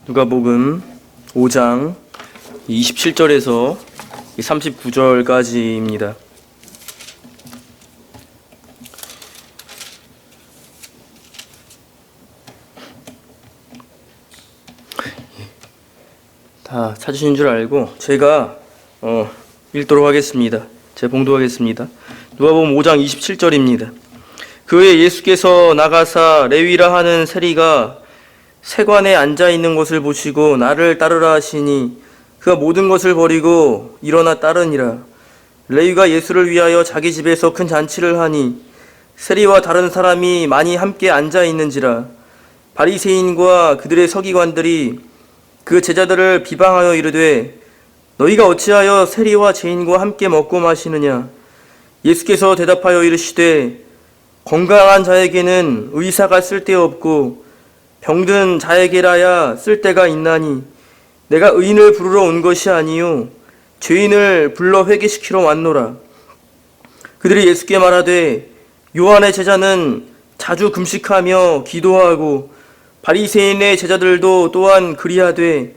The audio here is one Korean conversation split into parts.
누가복음 5장 27절에서 39절까지입니다. 다 찾으신 줄 알고 제가 읽도록 하겠습니다. 제가 봉독하겠습니다. 누가복음 5장 27절입니다. 그 후에 예수께서 나가사 레위라 하는 세리가 세관에 앉아있는 것을 보시고 나를 따르라 하시니 그가 모든 것을 버리고 일어나 따르니라. 레위가 예수를 위하여 자기 집에서 큰 잔치를 하니 세리와 다른 사람이 많이 함께 앉아있는지라. 바리새인과 그들의 서기관들이 그 제자들을 비방하여 이르되 너희가 어찌하여 세리와 죄인과 함께 먹고 마시느냐. 예수께서 대답하여 이르시되 건강한 자에게는 의사가 쓸데없고 병든 자에게라야 쓸데가 있나니 내가 의인을 부르러 온 것이 아니요 죄인을 불러 회개시키러 왔노라. 그들이 예수께 말하되 요한의 제자는 자주 금식하며 기도하고 바리새인의 제자들도 또한 그리하되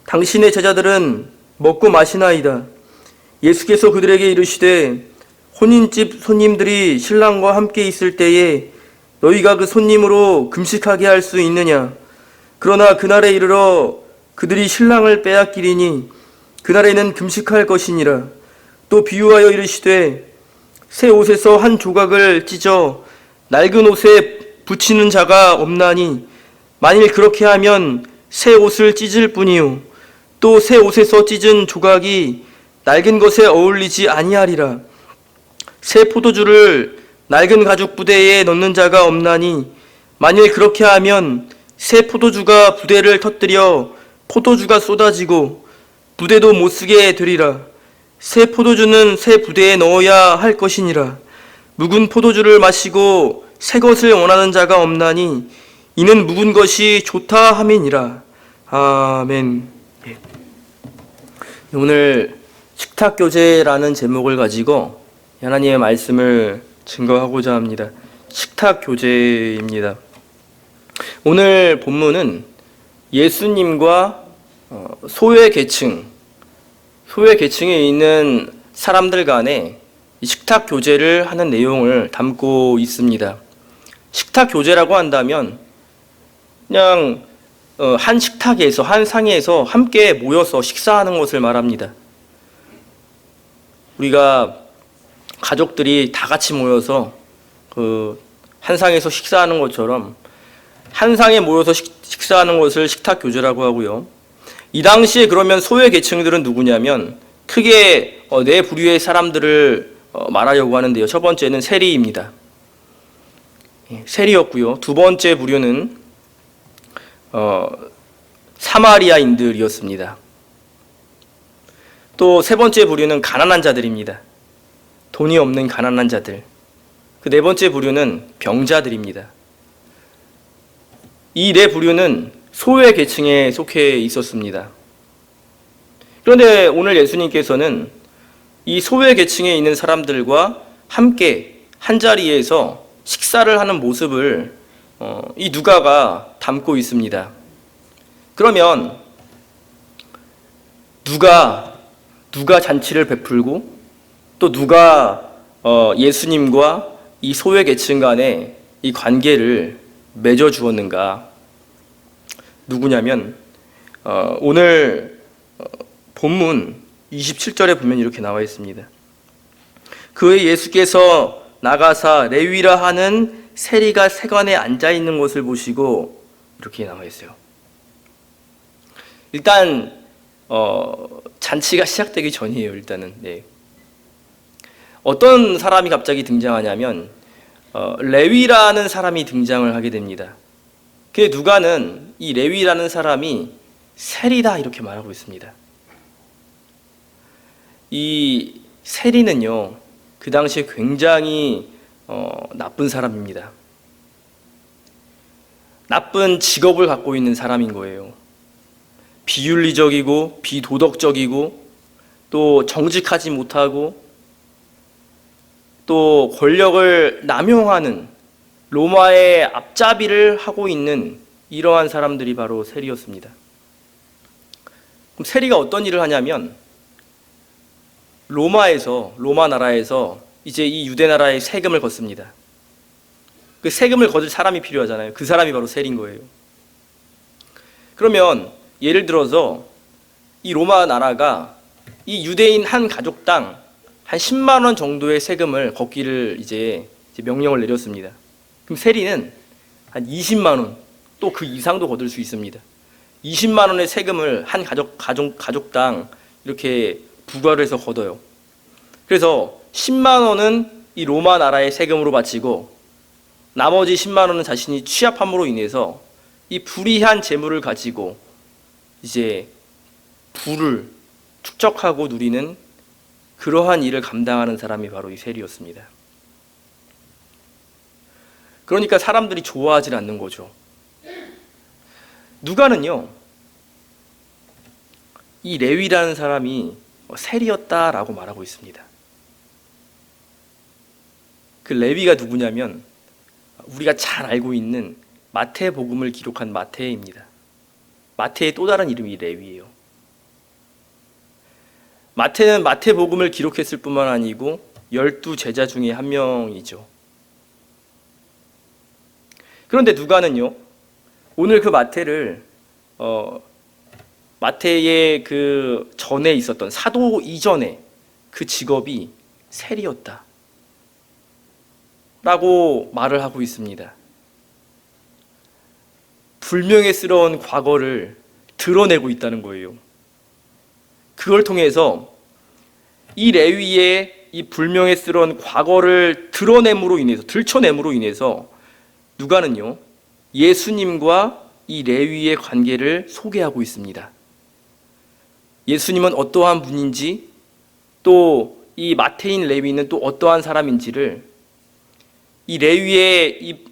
당신의 제자들은 먹고 마시나이다. 예수께서 그들에게 이르시되 혼인집 손님들이 신랑과 함께 있을 때에 너희가 그 손님으로 금식하게 할 수 있느냐. 그러나 그날에 이르러 그들이 신랑을 빼앗기리니 그날에는 금식할 것이니라. 또 비유하여 이르시되 새 옷에서 한 조각을 찢어 낡은 옷에 붙이는 자가 없나니 만일 그렇게 하면 새 옷을 찢을 뿐이요 또 새 옷에서 찢은 조각이 낡은 것에 어울리지 아니하리라. 새 포도주를 낡은 가죽 부대에 넣는 자가 없나니 만일 그렇게 하면 새 포도주가 부대를 터뜨려 포도주가 쏟아지고 부대도 못쓰게 되리라. 새 포도주는 새 부대에 넣어야 할 것이니라. 묵은 포도주를 마시고 새 것을 원하는 자가 없나니 이는 묵은 것이 좋다 함이니라. 아멘. 오늘 식탁교제라는 제목을 가지고 하나님의 말씀을 증거하고자 합니다. 식탁교제입니다. 오늘 본문은 예수님과 소외계층에 있는 사람들 간에 식탁교제를 하는 내용을 담고 있습니다. 식탁교제라고 한다면 그냥 한 식탁에서 한 상에서 함께 모여서 식사하는 것을 말합니다. 우리가 가족들이 다 같이 모여서 한 상에서 식사하는 것처럼 한 상에 모여서 식사하는 것을 식탁교제라고 하고요. 이 당시에 그러면 소외 계층들은 누구냐면 크게 네 부류의 사람들을 말하려고 하는데요. 첫 번째는 세리입니다. 세리였고요. 두 번째 부류는 사마리아인들이었습니다. 또 세 번째 부류는 가난한 자들입니다. 돈이 없는 가난한 자들. 그 네 번째 부류는 병자들입니다. 이 네 부류는 소외 계층에 속해 있었습니다. 그런데 오늘 예수님께서는 이 소외 계층에 있는 사람들과 함께 한자리에서 식사를 하는 모습을 이 누가가 담고 있습니다. 그러면 누가 잔치를 베풀고 또 누가 예수님과 이 소외 계층 간의 이 관계를 맺어 주었는가? 누구냐면 오늘 본문 27절에 보면 이렇게 나와 있습니다. 그 후에 예수께서 나가사 레위라 하는 세리가 세관에 앉아 있는 것을 보시고 이렇게 나와 있어요. 일단 잔치가 시작되기 전이에요. 일단은 어떤 사람이 갑자기 등장하냐면 레위라는 사람이 등장을 하게 됩니다. 그 누가는 이 레위라는 사람이 세리다 이렇게 말하고 있습니다. 이 세리는요, 그 당시에 굉장히 나쁜 사람입니다. 나쁜 직업을 갖고 있는 사람인 거예요. 비윤리적이고 비도덕적이고 또 정직하지 못하고 또 권력을 남용하는 로마의 앞잡이를 하고 있는 이러한 사람들이 바로 세리였습니다. 그럼 세리가 어떤 일을 하냐면 로마 나라에서 이제 이 유대 나라의 세금을 걷습니다. 그 세금을 거둘 사람이 필요하잖아요. 그 사람이 바로 세리인 거예요. 그러면 예를 들어서 이 로마 나라가 이 유대인 한 가족당 한 10만 원 정도의 세금을 걷기를 이제 명령을 내렸습니다. 그럼 세리는 한 20만 원, 또 그 이상도 거둘 수 있습니다. 20만 원의 세금을 한 가족당 이렇게 부과를 해서 걷어요. 그래서 10만 원은 이 로마 나라의 세금으로 바치고 나머지 10만 원은 자신이 취합함으로 인해서 이 불이한 재물을 가지고 이제 부를 축적하고 누리는 그러한 일을 감당하는 사람이 바로 이 세리였습니다. 그러니까 사람들이 좋아하지 않는 거죠. 누가는요, 이 레위라는 사람이 세리였다라고 말하고 있습니다. 그 레위가 누구냐면 우리가 잘 알고 있는 마태복음을 기록한 마태입니다. 마태의 또 다른 이름이 레위예요. 마태는 마태복음을 기록했을 뿐만 아니고 12제자 중에 한 명이죠. 그런데 누가는요, 오늘 그 마태를 마태의 그 전에 있었던 사도 이전에 그 직업이 세리였다 라고 말을 하고 있습니다. 불명예스러운 과거를 드러내고 있다는 거예요. 그걸 통해서 이 레위의 이 불명예스러운 과거를 들춰냄으로 인해서 누가는요, 예수님과 이 레위의 관계를 소개하고 있습니다. 예수님은 어떠한 분인지, 또 이 마태인 레위는 또 어떠한 사람인지를 이 레위의 이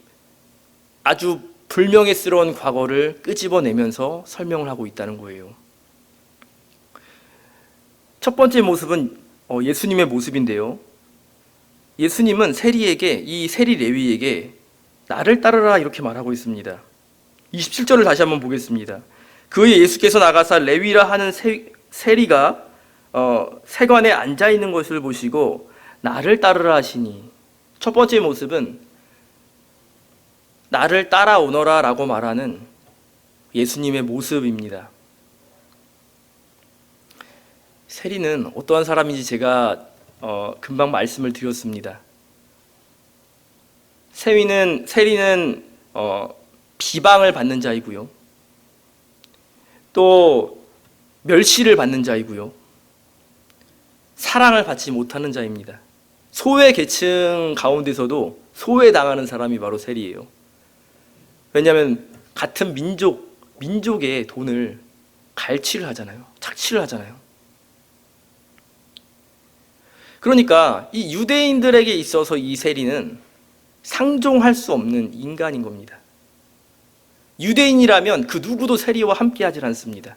아주 불명예스러운 과거를 끄집어내면서 설명을 하고 있다는 거예요. 첫 번째 모습은 예수님의 모습인데요. 예수님은 이 세리 레위에게 나를 따르라 이렇게 말하고 있습니다. 27절을 다시 한번 보겠습니다. 그의 예수께서 나가사 레위라 하는 세리가 세관에 앉아 있는 것을 보시고 나를 따르라 하시니, 첫 번째 모습은 나를 따라오너라 라고 말하는 예수님의 모습입니다. 세리는 어떠한 사람인지 제가 금방 말씀을 드렸습니다. 세리는 비방을 받는 자이고요, 또 멸시를 받는 자이고요, 사랑을 받지 못하는 자입니다. 소외 계층 가운데서도 소외당하는 사람이 바로 세리예요. 왜냐하면 같은 민족의 돈을 갈취를 하잖아요. 착취를 하잖아요. 그러니까 이 유대인들에게 있어서 이 세리는 상종할 수 없는 인간인 겁니다. 유대인이라면 그 누구도 세리와 함께 하질 않습니다.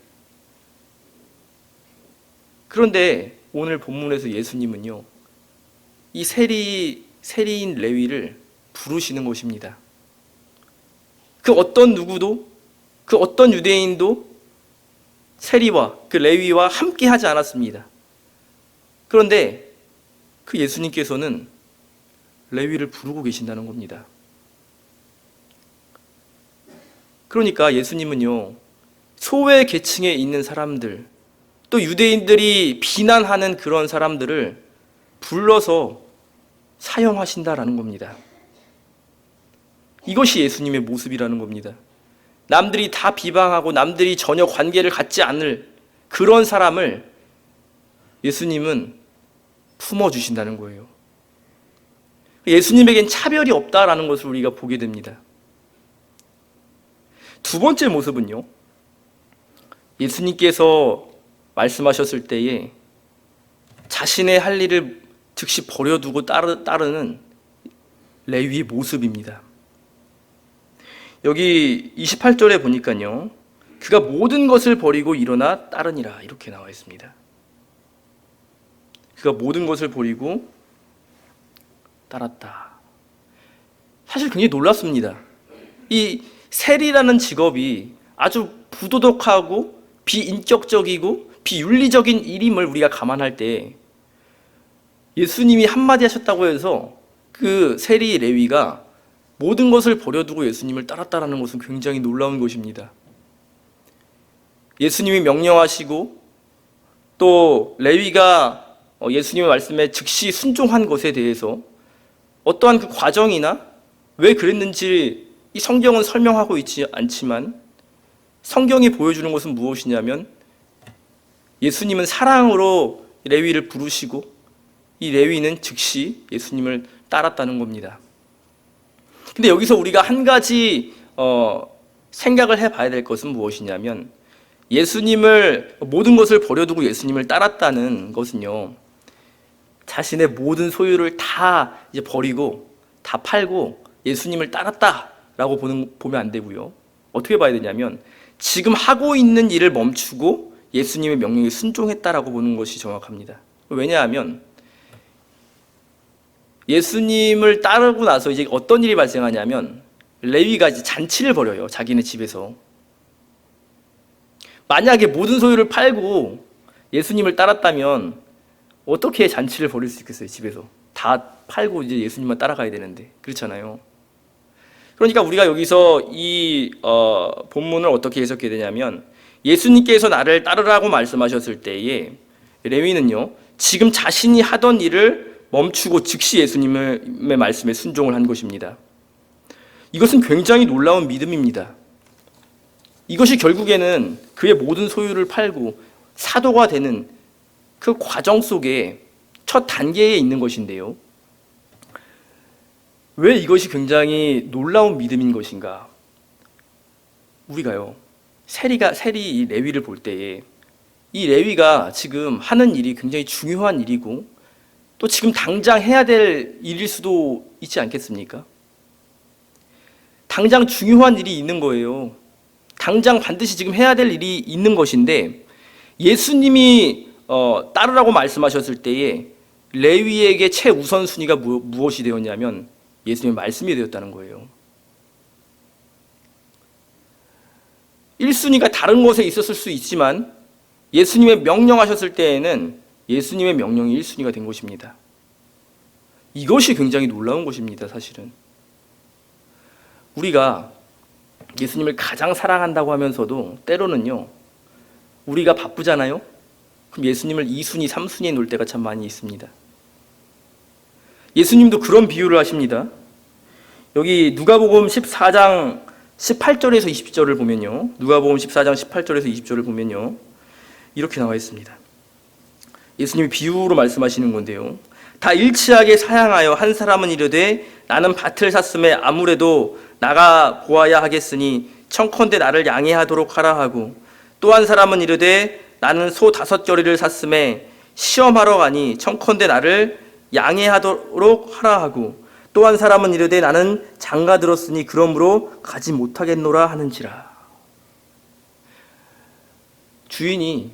그런데 오늘 본문에서 예수님은요, 이 세리인 레위를 부르시는 것입니다. 그 어떤 누구도, 그 어떤 유대인도 세리와 그 레위와 함께 하지 않았습니다. 그런데 그 예수님께서는 레위를 부르고 계신다는 겁니다. 그러니까 예수님은요, 소외 계층에 있는 사람들, 또 유대인들이 비난하는 그런 사람들을 불러서 사용하신다라는 겁니다. 이것이 예수님의 모습이라는 겁니다. 남들이 다 비방하고 남들이 전혀 관계를 갖지 않을 그런 사람을 예수님은 품어주신다는 거예요. 예수님에겐 차별이 없다라는 것을 우리가 보게 됩니다. 두 번째 모습은요, 예수님께서 말씀하셨을 때에 자신의 할 일을 즉시 버려두고 따르는 레위의 모습입니다. 여기 28절에 보니까요, 그가 모든 것을 버리고 일어나 따르니라 이렇게 나와 있습니다. 그가 모든 것을 버리고 따랐다. 사실 굉장히 놀랐습니다. 이 세리라는 직업이 아주 부도덕하고 비인격적이고 비윤리적인 일임을 우리가 감안할 때 예수님이 한마디 하셨다고 해서 그 세리 레위가 모든 것을 버려두고 예수님을 따랐다는 것은 굉장히 놀라운 것입니다. 예수님이 명령하시고 또 레위가 예수님의 말씀에 즉시 순종한 것에 대해서 어떠한 그 과정이나 왜 그랬는지 이 성경은 설명하고 있지 않지만 성경이 보여주는 것은 무엇이냐면 예수님은 사랑으로 레위를 부르시고 이 레위는 즉시 예수님을 따랐다는 겁니다. 근데 여기서 우리가 한 가지 생각을 해봐야 될 것은 무엇이냐면 예수님을 모든 것을 버려두고 예수님을 따랐다는 것은요, 자신의 모든 소유를 다 이제 버리고 다 팔고 예수님을 따랐다라고 보면 안 되고요. 어떻게 봐야 되냐면 지금 하고 있는 일을 멈추고 예수님의 명령에 순종했다라고 보는 것이 정확합니다. 왜냐하면 예수님을 따르고 나서 이제 어떤 일이 발생하냐면 레위가 이제 잔치를 벌여요. 자기네 집에서. 만약에 모든 소유를 팔고 예수님을 따랐다면 어떻게 잔치를 벌일 수 있겠어요? 집에서 다 팔고 이제 예수님만 따라가야 되는데. 그렇잖아요. 그러니까 우리가 여기서 이 본문을 어떻게 해석해야 되냐면 예수님께서 나를 따르라고 말씀하셨을 때에 레위는요, 지금 자신이 하던 일을 멈추고 즉시 예수님의 말씀에 순종을 한 것입니다. 이것은 굉장히 놀라운 믿음입니다. 이것이 결국에는 그의 모든 소유를 팔고 사도가 되는 그 과정 속에 첫 단계에 있는 것인데요. 왜 이것이 굉장히 놀라운 믿음인 것인가? 우리가요, 세리 이 레위를 볼 때에 이 레위가 지금 하는 일이 굉장히 중요한 일이고 또 지금 당장 해야 될 일일 수도 있지 않겠습니까? 당장 중요한 일이 있는 거예요. 당장 반드시 지금 해야 될 일이 있는 것인데 예수님이 따르라고 말씀하셨을 때에 레위에게 최우선순위가 무엇이 되었냐면 예수님의 말씀이 되었다는 거예요. 1순위가 다른 곳에 있었을 수 있지만 예수님의 명령하셨을 때에는 예수님의 명령이 1순위가 된 것입니다. 이것이 굉장히 놀라운 것입니다. 사실은 우리가 예수님을 가장 사랑한다고 하면서도 때로는요, 우리가 바쁘잖아요. 그럼 예수님을 2순위, 3순위에 놓을 때가 참 많이 있습니다. 예수님도 그런 비유를 하십니다. 여기 누가복음 14장 18절에서 20절을 보면요, 누가복음 14장 18절에서 20절을 보면요, 이렇게 나와 있습니다. 예수님이 비유로 말씀하시는 건데요, 다 일치하게 사양하여 한 사람은 이르되 나는 밭을 샀음에 아무래도 나가 보아야 하겠으니 청컨대 나를 양해하도록 하라 하고, 또 한 사람은 이르되 나는 소 5겨리를 샀음에 시험하러 가니 청컨대 나를 양해하도록 하라 하고, 또 한 사람은 이르되 나는 장가 들었으니 그러므로 가지 못하겠노라 하는지라. 주인이,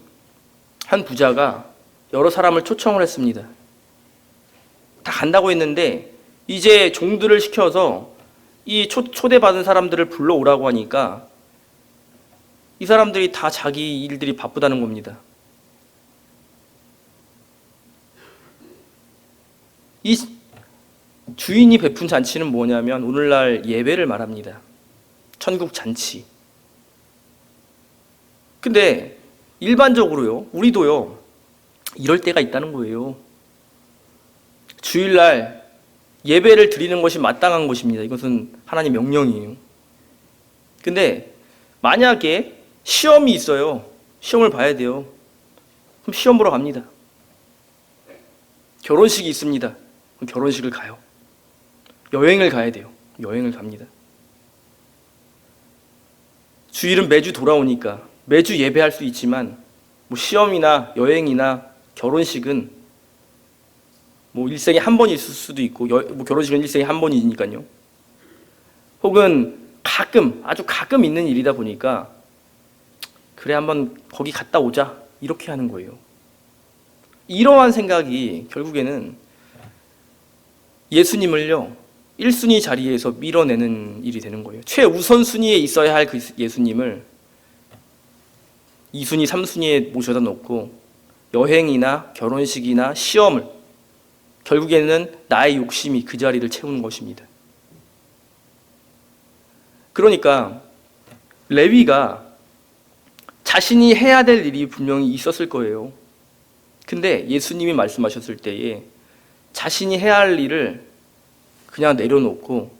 한 부자가 여러 사람을 초청을 했습니다. 다 간다고 했는데 이제 종들을 시켜서 이 초대받은 사람들을 불러오라고 하니까 이 사람들이 다 자기 일들이 바쁘다는 겁니다. 이 주인이 베푼 잔치는 뭐냐면 오늘날 예배를 말합니다. 천국 잔치. 근데 일반적으로요, 우리도요, 이럴 때가 있다는 거예요. 주일날 예배를 드리는 것이 마땅한 것입니다. 이것은 하나님 명령이에요. 근데 만약에 시험이 있어요. 시험을 봐야 돼요. 그럼 시험 보러 갑니다. 결혼식이 있습니다. 그럼 결혼식을 가요. 여행을 가야 돼요. 여행을 갑니다. 주일은 매주 돌아오니까 매주 예배할 수 있지만 뭐 시험이나 여행이나 결혼식은 뭐 일생에 한 번 있을 수도 있고 뭐 결혼식은 일생에 한 번이니까요. 혹은 가끔, 아주 가끔 있는 일이다 보니까 그래 한번 거기 갔다 오자 이렇게 하는 거예요. 이러한 생각이 결국에는 예수님을요 1순위 자리에서 밀어내는 일이 되는 거예요. 최우선순위에 있어야 할 그 예수님을 2순위, 3순위에 모셔다 놓고 여행이나 결혼식이나 시험을, 결국에는 나의 욕심이 그 자리를 채우는 것입니다. 그러니까 레위가 자신이 해야 될 일이 분명히 있었을 거예요. 근데 예수님이 말씀하셨을 때에 자신이 해야 할 일을 그냥 내려놓고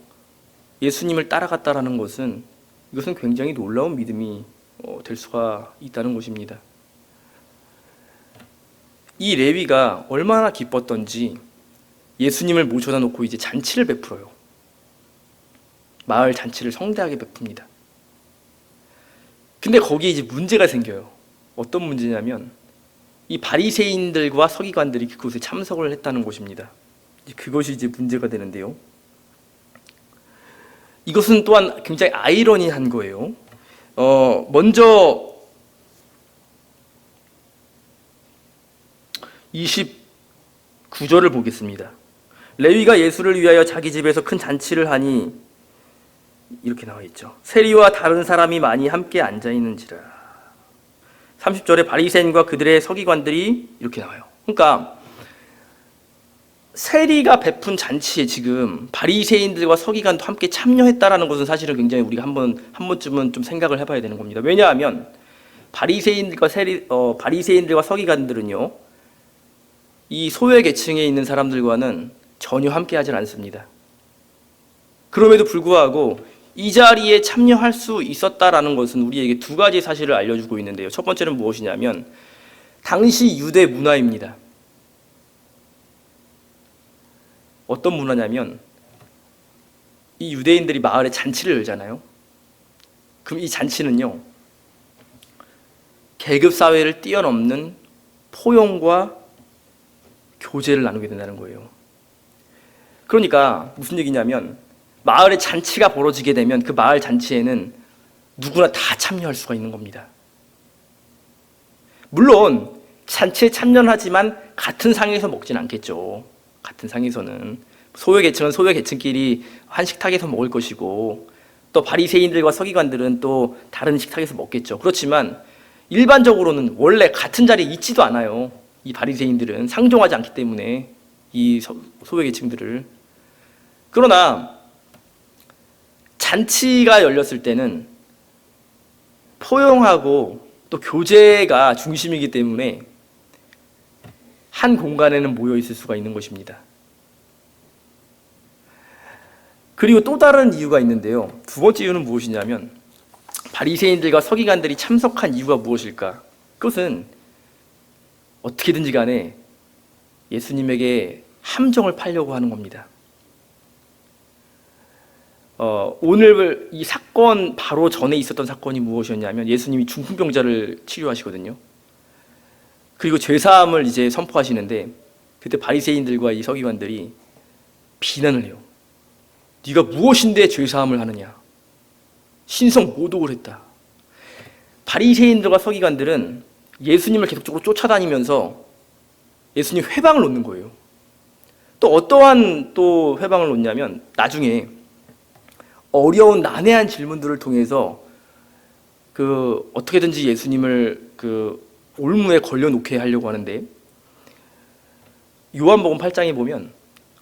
예수님을 따라갔다라는 것은, 이것은 굉장히 놀라운 믿음이 될 수가 있다는 것입니다. 이 레위가 얼마나 기뻤던지 예수님을 모셔다 놓고 이제 잔치를 베풀어요. 마을 잔치를 성대하게 베풉니다. 근데 거기에 이제 문제가 생겨요. 어떤 문제냐면 이 바리새인들과 서기관들이 그곳에 참석을 했다는 것입니다. 그것이 이제 문제가 되는데요. 이것은 또한 굉장히 아이러니한 거예요. 먼저 29절을 보겠습니다. 레위가 예수를 위하여 자기 집에서 큰 잔치를 하니, 이렇게 나와 있죠. 세리와 다른 사람이 많이 함께 앉아 있는지라. 30절에 바리새인과 그들의 서기관들이, 이렇게 나와요. 그러니까 세리가 베푼 잔치에 지금 바리새인들과 서기관도 함께 참여했다라는 것은 사실은 굉장히 우리가 한 번쯤은 좀 생각을 해봐야 되는 겁니다. 왜냐하면 바리새인들과 서기관들은요, 이 소외 계층에 있는 사람들과는 전혀 함께하지 않습니다. 그럼에도 불구하고 이 자리에 참여할 수 있었다라는 것은 우리에게 두 가지 사실을 알려주고 있는데요. 첫 번째는 무엇이냐면 당시 유대 문화입니다. 어떤 문화냐면 이 유대인들이 마을에 잔치를 열잖아요. 그럼 이 잔치는요, 계급 사회를 뛰어넘는 포용과 교제를 나누게 된다는 거예요. 그러니까 무슨 얘기냐면 마을에 잔치가 벌어지게 되면 그 마을 잔치에는 누구나 다 참여할 수가 있는 겁니다. 물론 잔치에 참여하지만 같은 상에서 먹진 않겠죠. 같은 상에서는 소외계층은 소외계층끼리 한 식탁에서 먹을 것이고, 또 바리새인들과 서기관들은 또 다른 식탁에서 먹겠죠. 그렇지만 일반적으로는 원래 같은 자리에 있지도 않아요. 이 바리새인들은 상종하지 않기 때문에 이 소외계층들을. 그러나 잔치가 열렸을 때는 포용하고 또 교제가 중심이기 때문에 한 공간에는 모여 있을 수가 있는 것입니다. 그리고 또 다른 이유가 있는데요. 두 번째 이유는 무엇이냐면 바리새인들과 서기관들이 참석한 이유가 무엇일까? 그것은 어떻게든지 간에 예수님에게 함정을 파려고 하는 겁니다. 오늘 이 사건 바로 전에 있었던 사건이 무엇이었냐면 예수님이 중풍병자를 치료하시거든요. 그리고 죄사함을 이제 선포하시는데 그때 바리새인들과 이 서기관들이 비난을 해요. 네가 무엇인데 죄사함을 하느냐? 신성 모독을 했다. 바리새인들과 서기관들은 예수님을 계속적으로 쫓아다니면서 예수님 회방을 놓는 거예요. 또 어떠한 또 회방을 놓냐면 나중에 어려운 난해한 질문들을 통해서 어떻게든지 예수님을 올무에 걸려놓게 하려고 하는데, 요한복음 8장에 보면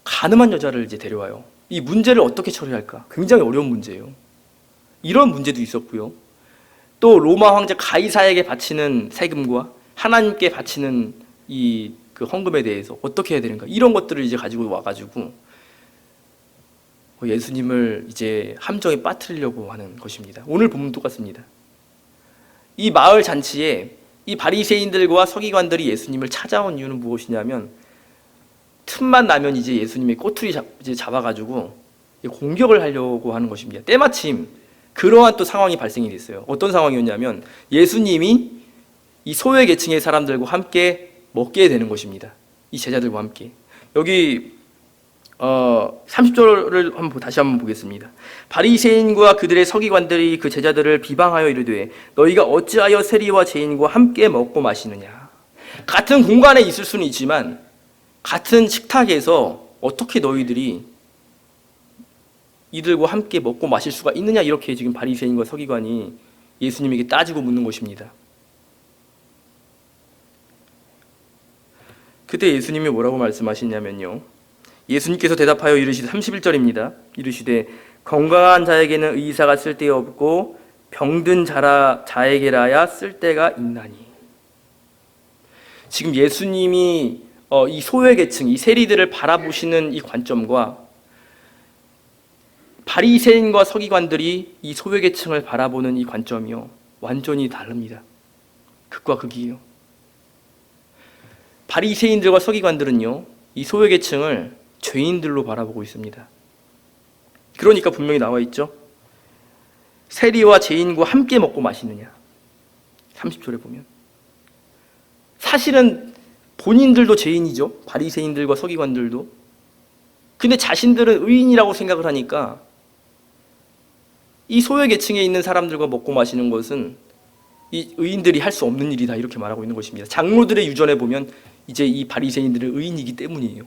가늠한 여자를 이제 데려와요. 이 문제를 어떻게 처리할까? 굉장히 어려운 문제예요. 이런 문제도 있었고요. 또 로마 황제 가이사에게 바치는 세금과 하나님께 바치는 그 헌금에 대해서 어떻게 해야 되는가, 이런 것들을 이제 가지고 와가지고 예수님을 이제 함정에 빠뜨리려고 하는 것입니다. 오늘 본문 똑같습니다. 이 마을 잔치에 이 바리새인들과 서기관들이 예수님을 찾아온 이유는 무엇이냐면 틈만 나면 이제 예수님의 꼬투리 잡아가지고 공격을 하려고 하는 것입니다. 때마침 그러한 또 상황이 발생이 됐어요. 어떤 상황이었냐면 예수님이 이 소외 계층의 사람들과 함께 먹게 되는 것입니다. 이 제자들과 함께. 여기 30절을 다시 한번 보겠습니다. 바리새인과 그들의 서기관들이 그 제자들을 비방하여 이르되 너희가 어찌하여 세리와 죄인과 함께 먹고 마시느냐. 같은 공간에 있을 수는 있지만 같은 식탁에서 어떻게 너희들이 이들과 함께 먹고 마실 수가 있느냐, 이렇게 지금 바리새인과 서기관이 예수님에게 따지고 묻는 것입니다. 그때 예수님이 뭐라고 말씀하시냐면요, 예수님께서 대답하여 이르시되 31절입니다. 이르시되 건강한 자에게는 의사가 쓸데없고 병든 자에게라야 쓸데가 있나니. 지금 예수님이 이 소외계층, 이 세리들을 바라보시는 이 관점과 바리새인과 서기관들이 이 소외계층을 바라보는 이 관점이요, 완전히 다릅니다. 극과 극이에요. 바리새인들과 서기관들은요, 이 소외계층을 죄인들로 바라보고 있습니다. 그러니까 분명히 나와 있죠. 세리와 죄인과 함께 먹고 마시느냐. 30절에 보면 사실은 본인들도 죄인이죠. 바리새인들과 서기관들도. 근데 자신들은 의인이라고 생각을 하니까 이 소외계층에 있는 사람들과 먹고 마시는 것은 이 의인들이 할 수 없는 일이다, 이렇게 말하고 있는 것입니다. 장로들의 유전에 보면 이제 이 바리새인들은 의인이기 때문이에요.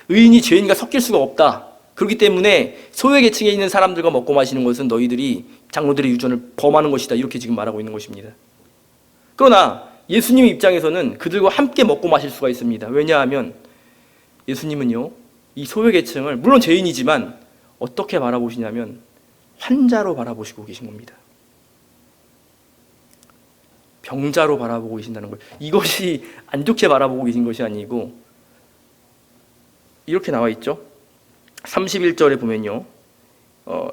의인이 죄인과 섞일 수가 없다. 그렇기 때문에 소외계층에 있는 사람들과 먹고 마시는 것은 너희들이 장로들의 유전을 범하는 것이다, 이렇게 지금 말하고 있는 것입니다. 그러나 예수님의 입장에서는 그들과 함께 먹고 마실 수가 있습니다. 왜냐하면 예수님은요, 이 소외계층을 물론 죄인이지만 어떻게 바라보시냐면 환자로 바라보시고 계신 겁니다. 병자로 바라보고 계신다는 거예요. 이것이 안 좋게 바라보고 계신 것이 아니고 이렇게 나와 있죠. 31절에 보면요,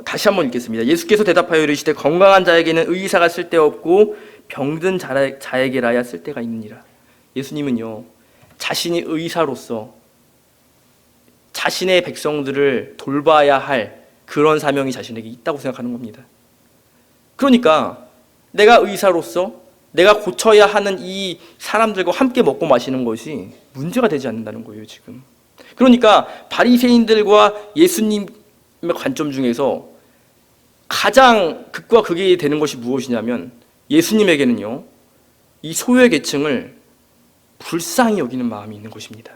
다시 한번 읽겠습니다. 예수께서 대답하여 이르시되 건강한 자에게는 의사가 쓸데없고 병든 자에게라야 쓸데가 있느니라. 예수님은요, 자신이 의사로서 자신의 백성들을 돌봐야 할 그런 사명이 자신에게 있다고 생각하는 겁니다. 그러니까 내가 의사로서 내가 고쳐야 하는 이 사람들과 함께 먹고 마시는 것이 문제가 되지 않는다는 거예요, 지금. 그러니까 바리새인들과 예수님의 관점 중에서 가장 극과 극이 되는 것이 무엇이냐면 예수님에게는요, 이 소외계층을 불쌍히 여기는 마음이 있는 것입니다.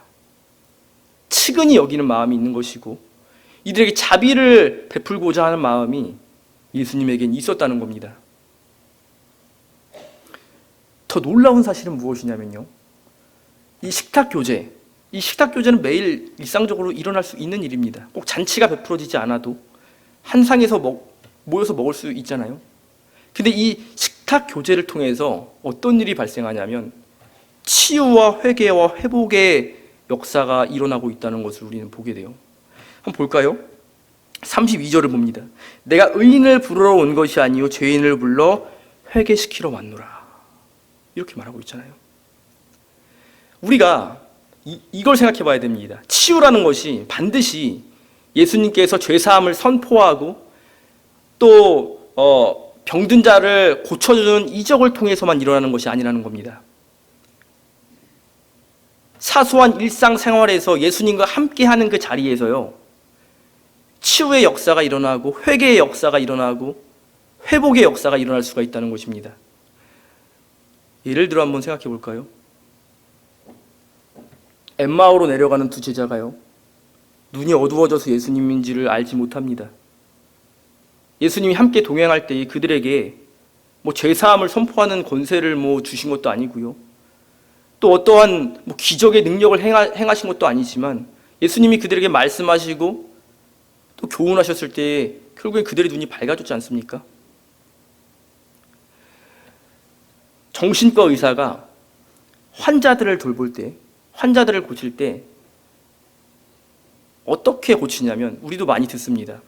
측은히 여기는 마음이 있는 것이고 이들에게 자비를 베풀고자 하는 마음이 예수님에겐 있었다는 겁니다. 더 놀라운 사실은 무엇이냐면요, 이 식탁교제는 매일 일상적으로 일어날 수 있는 일입니다. 꼭 잔치가 베풀어지지 않아도 한 상에서 모여서 먹을 수 있잖아요. 근데 이 식탁교제를 통해서 어떤 일이 발생하냐면 치유와 회개와 회복의 역사가 일어나고 있다는 것을 우리는 보게 돼요. 한번 볼까요? 32절을 봅니다. 내가 의인을 부르러 온 것이 아니요 죄인을 불러 회개시키러 왔노라. 이렇게 말하고 있잖아요. 우리가 이걸 생각해 봐야 됩니다. 치유라는 것이 반드시 예수님께서 죄사함을 선포하고 또 병든 자를 고쳐주는 이적을 통해서만 일어나는 것이 아니라는 겁니다. 사소한 일상생활에서 예수님과 함께하는 그 자리에서요, 치유의 역사가 일어나고 회개의 역사가 일어나고 회복의 역사가 일어날 수가 있다는 것입니다. 예를 들어 한번 생각해 볼까요? 엠마오로 내려가는 두 제자가요, 눈이 어두워져서 예수님인지를 알지 못합니다. 예수님이 함께 동행할 때 그들에게 죄사함을 선포하는 권세를 주신 것도 아니고요, 또 어떠한 기적의 능력을 행하신 것도 아니지만 예수님이 그들에게 말씀하시고 또 교훈하셨을 때 결국에 그들의 눈이 밝아졌지 않습니까? 정신과 의사가 환자들을 돌볼 때, 환자들을 고칠 때 어떻게 고치냐면, 우리도 많이 듣습니다.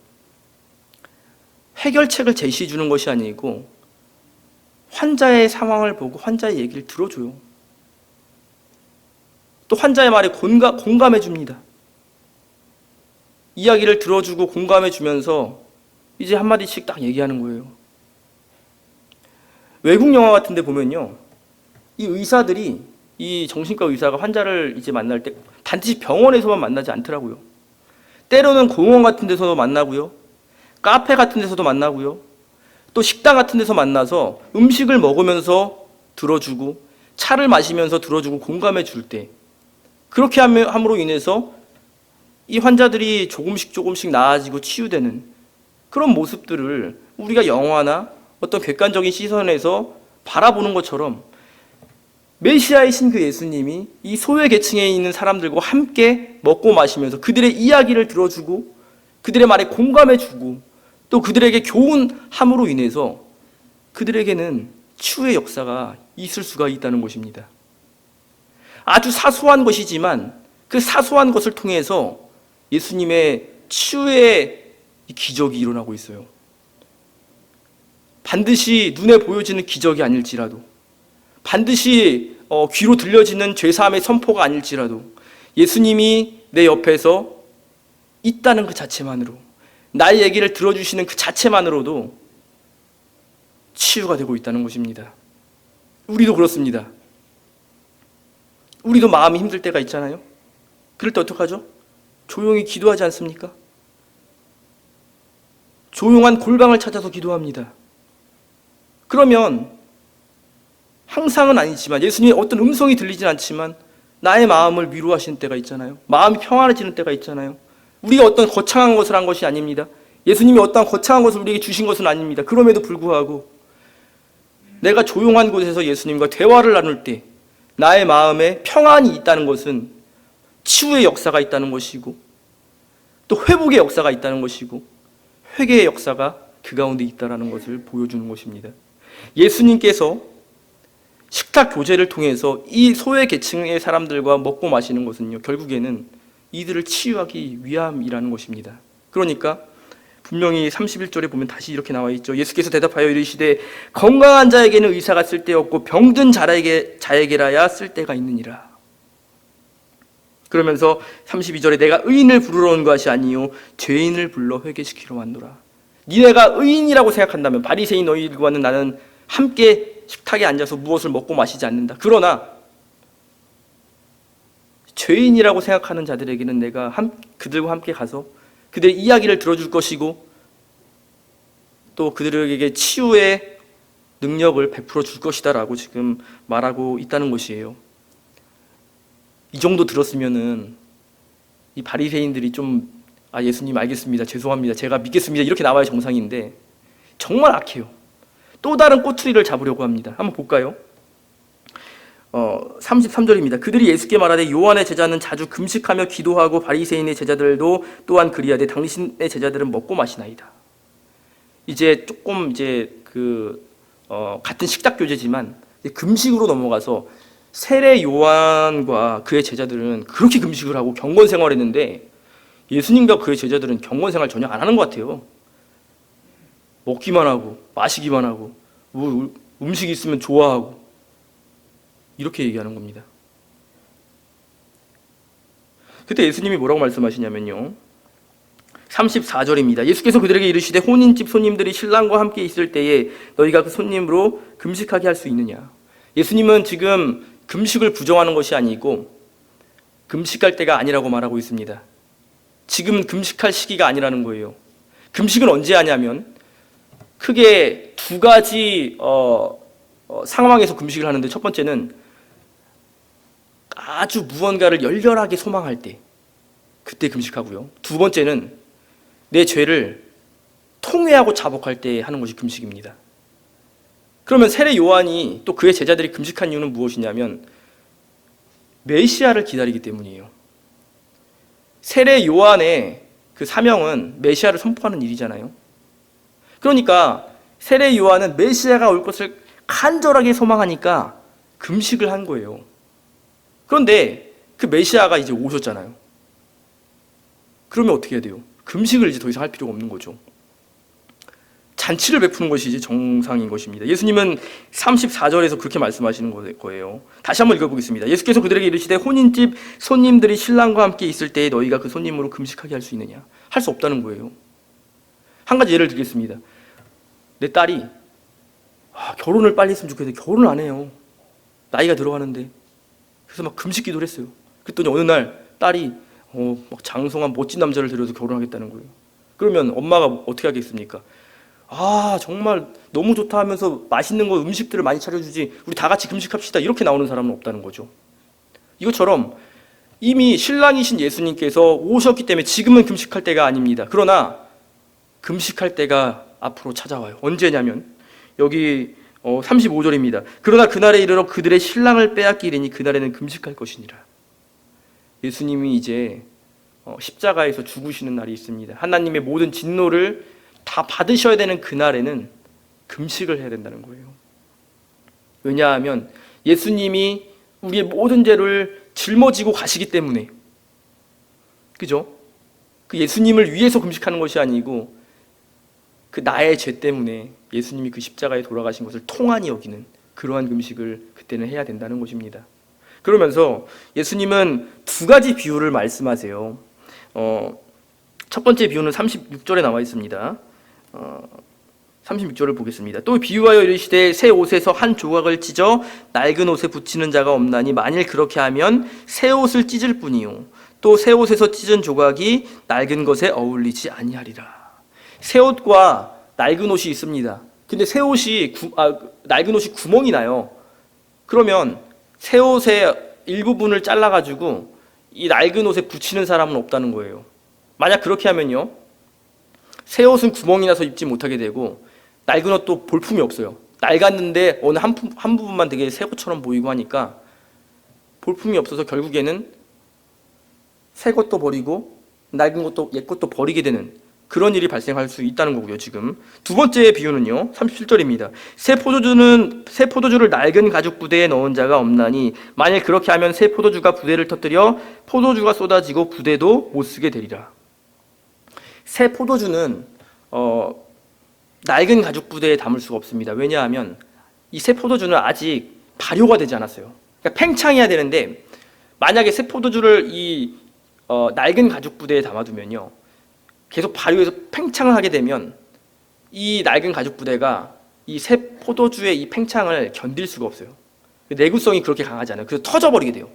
해결책을 제시해 주는 것이 아니고 환자의 상황을 보고 환자의 얘기를 들어줘요. 또 환자의 말에 공감해 줍니다. 이야기를 들어주고 공감해 주면서 이제 한마디씩 딱 얘기하는 거예요. 외국 영화 같은 데 보면요, 이 의사들이, 이 정신과 의사가 환자를 이제 만날 때 반드시 병원에서만 만나지 않더라고요. 때로는 공원 같은 데서도 만나고요, 카페 같은 데서도 만나고요, 또 식당 같은 데서 만나서 음식을 먹으면서 들어주고 차를 마시면서 들어주고 공감해 줄 때, 그렇게 함으로 인해서 이 환자들이 조금씩 나아지고 치유되는 그런 모습들을 우리가 영화나 어떤 객관적인 시선에서 바라보는 것처럼 메시아이신 그 예수님이 이 소외 계층에 있는 사람들과 함께 먹고 마시면서 그들의 이야기를 들어주고 그들의 말에 공감해주고 또 그들에게 교훈함으로 인해서 그들에게는 치유의 역사가 있을 수가 있다는 것입니다. 아주 사소한 것이지만 그 사소한 것을 통해서 예수님의 치유의 기적이 일어나고 있어요. 반드시 눈에 보여지는 기적이 아닐지라도, 반드시 귀로 들려지는 죄사함의 선포가 아닐지라도 예수님이 내 옆에서 있다는 그 자체만으로, 나의 얘기를 들어주시는 그 자체만으로도 치유가 되고 있다는 것입니다. 우리도 그렇습니다. 우리도 마음이 힘들 때가 있잖아요. 그럴 때 어떡하죠? 조용히 기도하지 않습니까? 조용한 골방을 찾아서 기도합니다. 그러면 항상은 아니지만, 예수님의 어떤 음성이 들리진 않지만 나의 마음을 위로하시는 때가 있잖아요. 마음이 평안해지는 때가 있잖아요. 우리가 어떤 거창한 것을 한 것이 아닙니다. 예수님이 어떤 거창한 것을 우리에게 주신 것은 아닙니다. 그럼에도 불구하고 내가 조용한 곳에서 예수님과 대화를 나눌 때 나의 마음에 평안이 있다는 것은 치유의 역사가 있다는 것이고, 또 회복의 역사가 있다는 것이고, 회개의 역사가 그 가운데 있다는 것을 보여주는 것입니다. 예수님께서 식탁 교제를 통해서 이 소외 계층의 사람들과 먹고 마시는 것은요, 결국에는 이들을 치유하기 위함이라는 것입니다. 그러니까 분명히 31절에 보면 다시 이렇게 나와 있죠. 예수께서 대답하여 이르시되 건강한 자에게는 의사가 쓸데없고 병든 자에게라야 쓸데가 있느니라. 그러면서 32절에 내가 의인을 부르러 온 것이 아니요 죄인을 불러 회개시키러 왔노라. 니네가 의인이라고 생각한다면, 바리새인 너희들과는 나는 함께 식탁에 앉아서 무엇을 먹고 마시지 않는다. 그러나 죄인이라고 생각하는 자들에게는 내가 그들과 함께 가서 그들의 이야기를 들어줄 것이고 또 그들에게 치유의 능력을 베풀어 줄 것이다 라고 지금 말하고 있다는 것이에요. 이 정도 들었으면은 이 바리새인들이 좀 예수님 알겠습니다, 죄송합니다, 제가 믿겠습니다 이렇게 나와야 정상인데 정말 악해요. 또 다른 꼬투리를 잡으려고 합니다. 한번 볼까요? 33절입니다. 그들이 예수께 말하되 요한의 제자는 자주 금식하며 기도하고 바리새인의 제자들도 또한 그리하되 당신의 제자들은 먹고 마시나이다. 이제 조금 같은 식탁 교제지만 금식으로 넘어가서 세례 요한과 그의 제자들은 그렇게 금식을 하고 경건 생활했는데 예수님과 그의 제자들은 경건 생활 전혀 안 하는 것 같아요. 먹기만 하고 마시기만 하고 뭐 음식이 있으면 좋아하고 이렇게 얘기하는 겁니다. 그때 예수님이 뭐라고 말씀하시냐면요, 34절입니다. 예수께서 그들에게 이르시되 혼인집 손님들이 신랑과 함께 있을 때에 너희가 그 손님으로 금식하게 할 수 있느냐. 예수님은 지금 금식을 부정하는 것이 아니고 금식할 때가 아니라고 말하고 있습니다. 지금 금식할 시기가 아니라는 거예요. 금식은 언제 하냐면 크게 두 가지 상황에서 금식을 하는데, 첫 번째는 아주 무언가를 열렬하게 소망할 때, 그때 금식하고요. 두 번째는 내 죄를 통회하고 자복할 때 하는 것이 금식입니다. 그러면 세례 요한이 또 그의 제자들이 금식한 이유는 무엇이냐면 메시아를 기다리기 때문이에요. 세례 요한의 그 사명은 메시아를 선포하는 일이잖아요. 그러니까 세례 요한은 메시아가 올 것을 간절하게 소망하니까 금식을 한 거예요. 그런데 그 메시아가 이제 오셨잖아요. 그러면 어떻게 해야 돼요? 금식을 이제 더 이상 할 필요가 없는 거죠. 잔치를 베푸는 것이 이제 정상인 것입니다. 예수님은 34절에서 그렇게 말씀하시는 거예요. 다시 한번 읽어보겠습니다. 예수께서 그들에게 이르시되 혼인집 손님들이 신랑과 함께 있을 때에 너희가 그 손님으로 금식하게 할 수 있느냐. 할 수 없다는 거예요. 한 가지 예를 들겠습니다. 내 딸이 결혼을 빨리 했으면 좋겠는데 결혼을 안 해요. 나이가 들어가는데. 그래서 막 금식 기도를 했어요. 그랬더니 어느 날 딸이 막 장성한 멋진 남자를 데려서 결혼하겠다는 거예요. 그러면 엄마가 어떻게 하겠습니까? 정말 너무 좋다 하면서 맛있는 거 음식들을 많이 차려주지, 우리 다 같이 금식합시다 이렇게 나오는 사람은 없다는 거죠. 이것처럼 이미 신랑이신 예수님께서 오셨기 때문에 지금은 금식할 때가 아닙니다. 그러나 금식할 때가 앞으로 찾아와요. 언제냐면 여기 35절입니다. 그러나 그날에 이르러 그들의 신랑을 빼앗기리니 그날에는 금식할 것이니라. 예수님이 이제 십자가에서 죽으시는 날이 있습니다. 하나님의 모든 진노를 다 받으셔야 되는 그날에는 금식을 해야 된다는 거예요. 왜냐하면 예수님이 우리의 모든 죄를 짊어지고 가시기 때문에, 그죠? 그 예수님을 위해서 금식하는 것이 아니고 그 나의 죄 때문에 예수님이 그 십자가에 돌아가신 것을 통한히 여기는 그러한 금식을 그때는 해야 된다는 것입니다. 그러면서 예수님은 두 가지 비유를 말씀하세요. 첫 번째 비유는 36절에 나와 있습니다. 36절을 보겠습니다. 또 비유하여 이르시되 새 옷에서 한 조각을 찢어 낡은 옷에 붙이는 자가 없나니 만일 그렇게 하면 새 옷을 찢을 뿐이요 또 새 옷에서 찢은 조각이 낡은 것에 어울리지 아니하리라. 새 옷과 낡은 옷이 있습니다. 근데 새 옷이 낡은 옷이 구멍이 나요. 그러면 새 옷의 일부분을 잘라가지고 이 낡은 옷에 붙이는 사람은 없다는 거예요. 만약 그렇게 하면요, 새 옷은 구멍이 나서 입지 못하게 되고 낡은 옷도 볼품이 없어요. 낡았는데 어느 한 부분만 되게 새 것처럼 보이고 하니까 볼품이 없어서 결국에는 새 것도 버리고 낡은 것도 옛 것도 버리게 되는 그런 일이 발생할 수 있다는 거고요. 지금 두 번째 비유는요, 37절입니다. 새 포도주를 낡은 가죽 부대에 넣은 자가 없나니 만일 그렇게 하면 새 포도주가 부대를 터뜨려 포도주가 쏟아지고 부대도 못 쓰게 되리라. 새 포도주는 낡은 가죽 부대에 담을 수가 없습니다. 왜냐하면 이 새 포도주는 아직 발효가 되지 않았어요. 그러니까 팽창해야 되는데 만약에 새 포도주를 이 낡은 가죽 부대에 담아두면요, 계속 발효해서 팽창을 하게 되면 이 낡은 가죽 부대가 이 새 포도주의 이 팽창을 견딜 수가 없어요. 내구성이 그렇게 강하지 않아요. 그래서 터져버리게 돼요.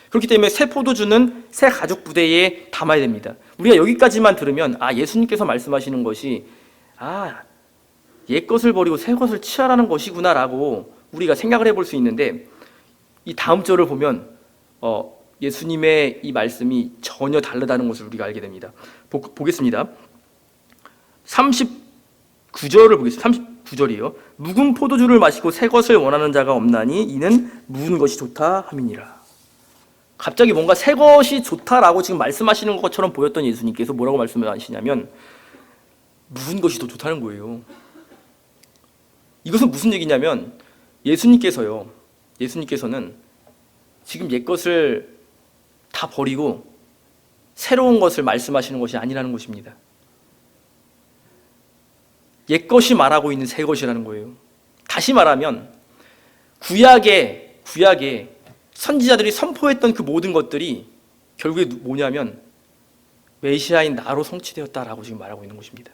그렇기 때문에 새 포도주는 새 가죽 부대에 담아야 됩니다. 우리가 여기까지만 들으면 예수님께서 말씀하시는 것이 옛 것을 버리고 새 것을 취하라는 것이구나라고 우리가 생각을 해볼 수 있는데, 이 다음 절을 보면 예수님의 이 말씀이 전혀 다르다는 것을 우리가 알게 됩니다. 보겠습니다. 39절을 보겠습니다. 39절이요. 묵은 포도주를 마시고 새 것을 원하는 자가 없나니 이는 묵은 것이 좋다 함이니라. 갑자기 뭔가 새 것이 좋다라고 지금 말씀하시는 것처럼 보였던 예수님께서 뭐라고 말씀하시냐면 묵은 것이 더 좋다는 거예요. 이것은 무슨 얘기냐면 예수님께서는 지금 옛 것을 다 버리고 새로운 것을 말씀하시는 것이 아니라는 것입니다. 옛 것이 말하고 있는 새 것이라는 거예요. 다시 말하면 구약에 선지자들이 선포했던 그 모든 것들이 결국에 뭐냐면 메시아인 나로 성취되었다라고 지금 말하고 있는 것입니다.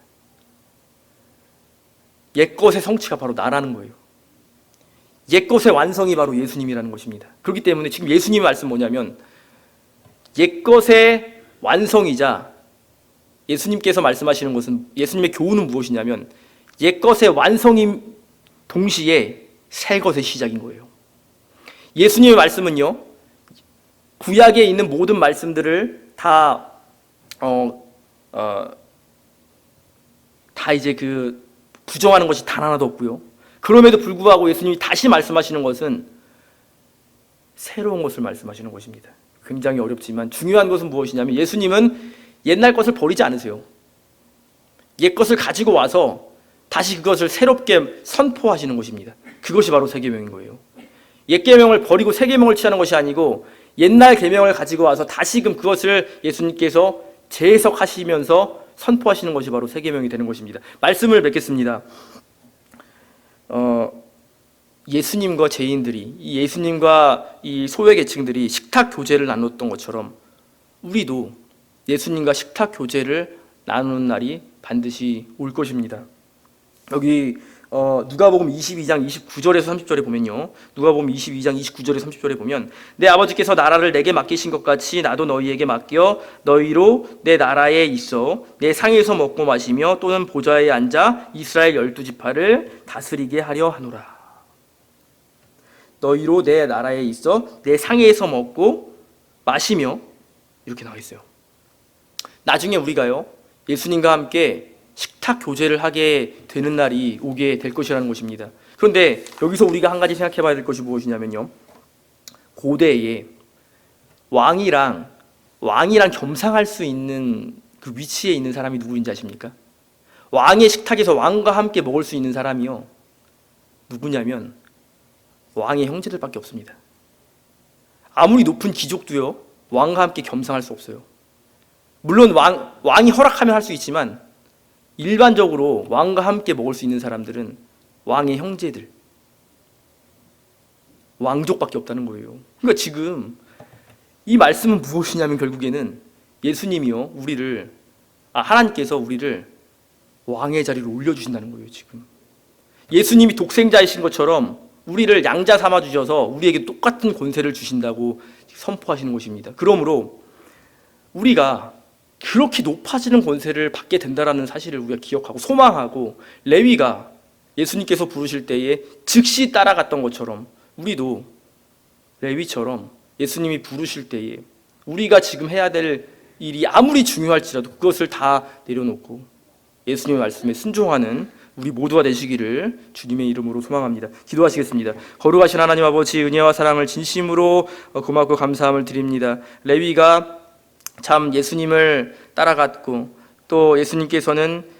옛 것의 성취가 바로 나라는 거예요. 옛 것의 완성이 바로 예수님이라는 것입니다. 그렇기 때문에 지금 예수님의 말씀 뭐냐면 옛 것의 완성이자 예수님께서 말씀하시는 것은, 예수님의 교훈은 무엇이냐면 옛 것의 완성인 동시에 새 것의 시작인 거예요. 예수님의 말씀은요, 구약에 있는 모든 말씀들을 다 이제 부정하는 것이 단 하나도 없고요. 그럼에도 불구하고 예수님이 다시 말씀하시는 것은 새로운 것을 말씀하시는 것입니다. 굉장히 어렵지만 중요한 것은 무엇이냐면 예수님은 옛날 것을 버리지 않으세요. 옛 것을 가지고 와서 다시 그것을 새롭게 선포하시는 것입니다. 그것이 바로 새 계명인 거예요. 옛 계명을 버리고 새 계명을 취하는 것이 아니고 옛날 계명을 가지고 와서 다시금 그것을 예수님께서 재해석하시면서 선포하시는 것이 바로 새 계명이 되는 것입니다. 말씀을 맺겠습니다. 예수님과 죄인들이, 이 예수님과 이 소외 계층들이 식탁 교제를 나눴던 것처럼 우리도 예수님과 식탁 교제를 나누는 날이 반드시 올 것입니다. 여기 누가복음 22장 29절에서 30절에 보면요, 누가복음 22장 29절에서 30절에 보면 내 아버지께서 나라를 내게 맡기신 것 같이 나도 너희에게 맡겨 너희로 내 나라에 있어 내 상에서 먹고 마시며 또는 보좌에 앉아 이스라엘 12지파를 다스리게 하려 하노라. 너희로 내 나라에 있어 내 상에서 먹고 마시며, 이렇게 나와 있어요. 나중에 우리가요, 예수님과 함께 식탁 교제를 하게 되는 날이 오게 될 것이라는 것입니다. 그런데 여기서 우리가 한 가지 생각해 봐야 될 것이 무엇이냐면요. 고대에 왕이랑 겸상할 수 있는 그 위치에 있는 사람이 누구인지 아십니까? 왕의 식탁에서 왕과 함께 먹을 수 있는 사람이요. 누구냐면 왕의 형제들밖에 없습니다. 아무리 높은 귀족도요. 왕과 함께 겸상할 수 없어요. 물론 왕이 허락하면 할 수 있지만 일반적으로 왕과 함께 먹을 수 있는 사람들은 왕의 형제들, 왕족밖에 없다는 거예요. 그러니까 지금 이 말씀은 무엇이냐면 결국에는 예수님이요, 하나님께서 우리를 왕의 자리로 올려주신다는 거예요. 지금 예수님이 독생자이신 것처럼 우리를 양자 삼아 주셔서 우리에게 똑같은 권세를 주신다고 선포하시는 것입니다. 그러므로 우리가 그렇게 높아지는 권세를 받게 된다는 사실을 우리가 기억하고 소망하고, 레위가 예수님께서 부르실 때에 즉시 따라갔던 것처럼 우리도 레위처럼 예수님이 부르실 때에 우리가 지금 해야 될 일이 아무리 중요할지라도 그것을 다 내려놓고 예수님의 말씀에 순종하는 우리 모두가 되시기를 주님의 이름으로 소망합니다. 기도하시겠습니다. 거룩하신 하나님 아버지, 은혜와 사랑을 진심으로 고맙고 감사함을 드립니다. 레위가 참 예수님을 따라갔고, 또 예수님께서는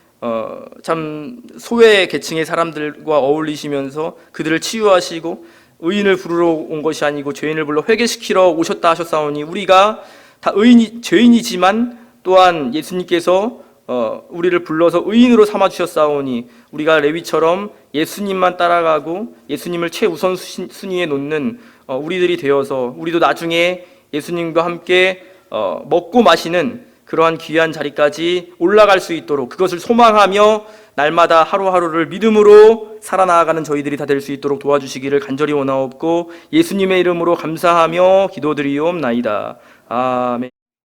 참 소외 계층의 사람들과 어울리시면서 그들을 치유하시고 의인을 부르러 온 것이 아니고 죄인을 불러 회개시키러 오셨다 하셨사오니, 우리가 다 죄인이지만 또한 예수님께서 우리를 불러서 의인으로 삼아 주셨사오니, 우리가 레위처럼 예수님만 따라가고 예수님을 최우선 순위에 놓는 우리들이 되어서 우리도 나중에 예수님과 함께 먹고 마시는 그러한 귀한 자리까지 올라갈 수 있도록, 그것을 소망하며 날마다 하루하루를 믿음으로 살아나가는 저희들이 다 될 수 있도록 도와주시기를 간절히 원하옵고 예수님의 이름으로 감사하며 기도드리옵나이다. 아멘.